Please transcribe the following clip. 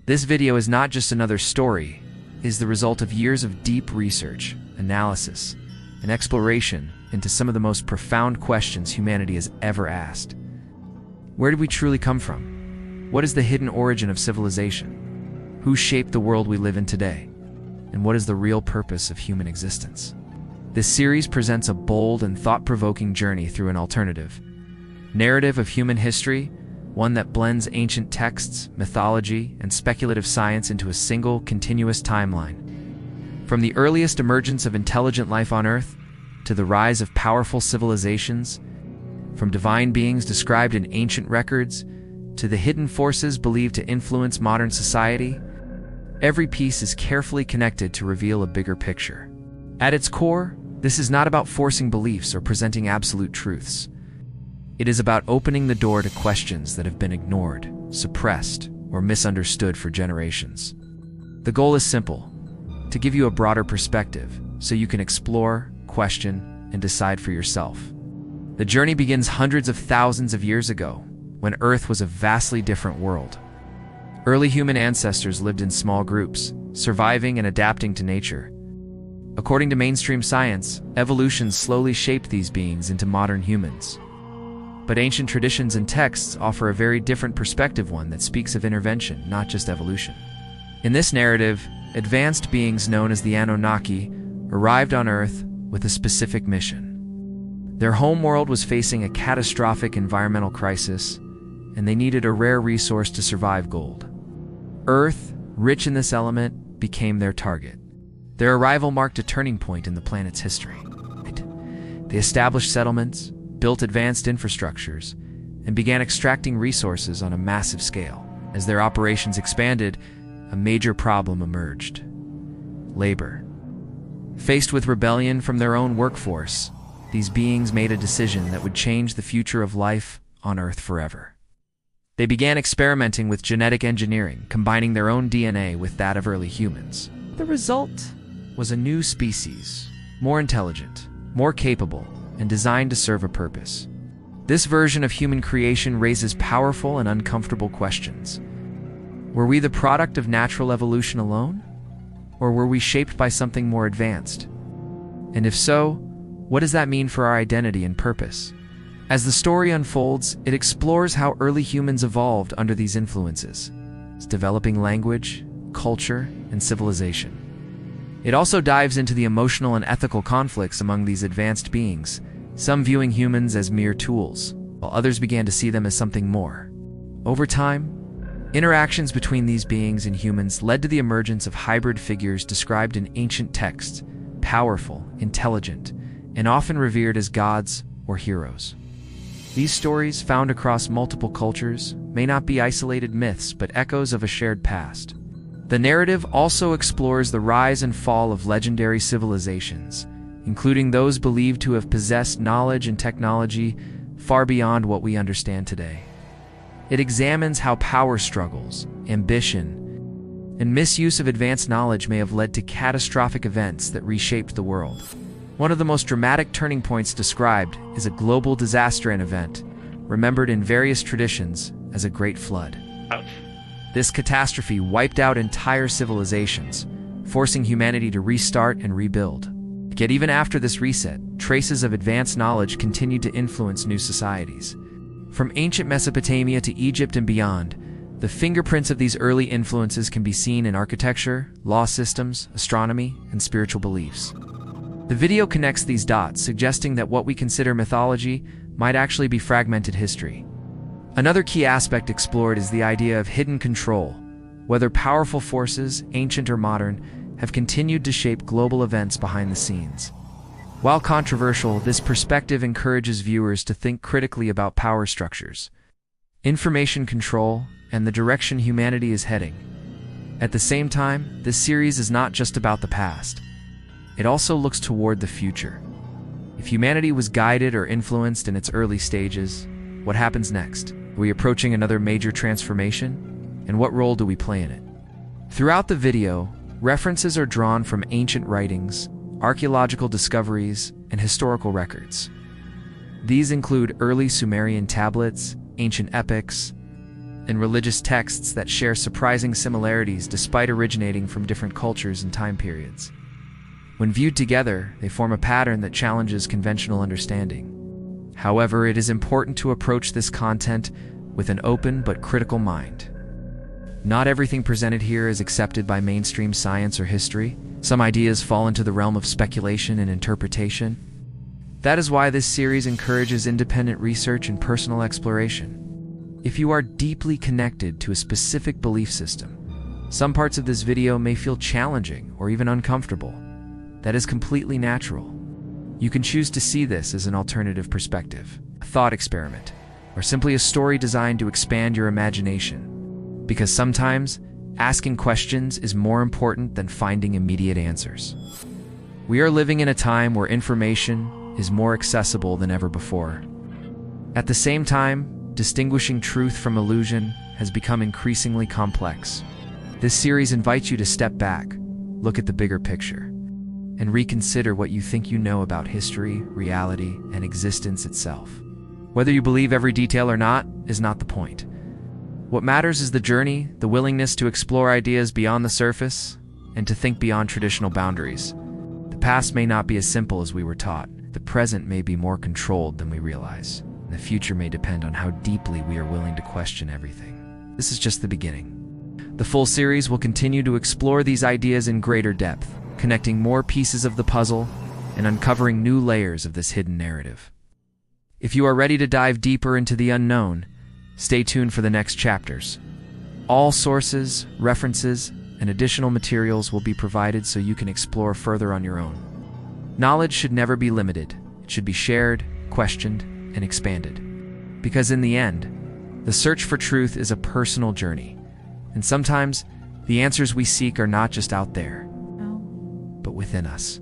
This video is not just another story, it is the result of years of deep research, analysis, and exploration into some of the most profound questions humanity has ever asked. Where did we truly come from? What is the hidden origin of civilization? Who shaped the world we live in today? And what is the real purpose of human existence? This series presents a bold and thought-provoking journey through an alternative narrative of human history, one that blends ancient texts, mythology, and speculative science into a single, continuous timeline. From the earliest emergence of intelligent life on Earth to the rise of powerful civilizations, from divine beings described in ancient records to the hidden forces believed to influence modern society, every piece is carefully connected to reveal a bigger picture. At its core, this is not about forcing beliefs or presenting absolute truths. It is about opening the door to questions that have been ignored, suppressed, or misunderstood for generations. The goal is simple: to give you a broader perspective so you can explore, question, and decide for yourself. The journey begins hundreds of thousands of years ago, when Earth was a vastly different world. Early human ancestors lived in small groups, surviving and adapting to nature. According to mainstream science, evolution slowly shaped these beings into modern humans. But ancient traditions and texts offer a very different perspective, one that speaks of intervention, not just evolution. In this narrative, advanced beings known as the Anunnaki arrived on Earth with a specific mission. Their homeworld was facing a catastrophic environmental crisis, and they needed a rare resource to survive: gold. Earth, rich in this element, became their target. Their arrival marked a turning point in the planet's history. They established settlements, built advanced infrastructures, and began extracting resources on a massive scale. As their operations expanded, a major problem emerged: labor. Faced with rebellion from their own workforce, these beings made a decision that would change the future of life on Earth forever. They began experimenting with genetic engineering, combining their own DNA with that of early humans. The result was a new species, more intelligent, more capable, and designed to serve a purpose. This version of human creation raises powerful and uncomfortable questions. Were we the product of natural evolution alone? Or were we shaped by something more advanced? And if so, what does that mean for our identity and purpose? As the story unfolds, it explores how early humans evolved under these influences, developing language, culture, and civilization. It also dives into the emotional and ethical conflicts among these advanced beings, some viewing humans as mere tools, while others began to see them as something more. Over time, interactions between these beings and humans led to the emergence of hybrid figures described in ancient texts: powerful, intelligent, and often revered as gods or heroes. These stories, found across multiple cultures, may not be isolated myths but echoes of a shared past. The narrative also explores the rise and fall of legendary civilizations, including those believed to have possessed knowledge and technology far beyond what we understand today. It examines how power struggles, ambition, and misuse of advanced knowledge may have led to catastrophic events that reshaped the world. One of the most dramatic turning points described is a global disaster and event, remembered in various traditions as a Great Flood. This catastrophe wiped out entire civilizations, forcing humanity to restart and rebuild. Yet even after this reset, traces of advanced knowledge continued to influence new societies. From ancient Mesopotamia to Egypt and beyond, the fingerprints of these early influences can be seen in architecture, law systems, astronomy, and spiritual beliefs. The video connects these dots, suggesting that what we consider mythology might actually be fragmented history. Another key aspect explored is the idea of hidden control, whether powerful forces, ancient or modern, have continued to shape global events behind the scenes. While controversial, this perspective encourages viewers to think critically about power structures, information control, and the direction humanity is heading. At the same time, this series is not just about the past. It also looks toward the future. If humanity was guided or influenced in its early stages, what happens next? Are we approaching another major transformation? And what role do we play in it? Throughout the video, references are drawn from ancient writings, archaeological discoveries, and historical records. These include early Sumerian tablets, ancient epics, and religious texts that share surprising similarities despite originating from different cultures and time periods. When viewed together, they form a pattern that challenges conventional understanding. However, it is important to approach this content with an open but critical mind. Not everything presented here is accepted by mainstream science or history. Some ideas fall into the realm of speculation and interpretation. That is why this series encourages independent research and personal exploration. If you are deeply connected to a specific belief system, some parts of this video may feel challenging or even uncomfortable. That is completely natural. You can choose to see this as an alternative perspective, a thought experiment, or simply a story designed to expand your imagination. Because sometimes, asking questions is more important than finding immediate answers. We are living in a time where information is more accessible than ever before. At the same time, distinguishing truth from illusion has become increasingly complex. This series invites you to step back, look at the bigger picture, and reconsider what you think you know about history, reality, and existence itself. Whether you believe every detail or not is not the point. What matters is the journey, the willingness to explore ideas beyond the surface, and to think beyond traditional boundaries. The past may not be as simple as we were taught. The present may be more controlled than we realize. And the future may depend on how deeply we are willing to question everything. This is just the beginning. The full series will continue to explore these ideas in greater depth, connecting more pieces of the puzzle and uncovering new layers of this hidden narrative. If you are ready to dive deeper into the unknown, stay tuned for the next chapters. All sources, references, and additional materials will be provided so you can explore further on your own. Knowledge should never be limited. It should be shared, questioned, and expanded. Because in the end, the search for truth is a personal journey. And sometimes, the answers we seek are not just out there, but within us.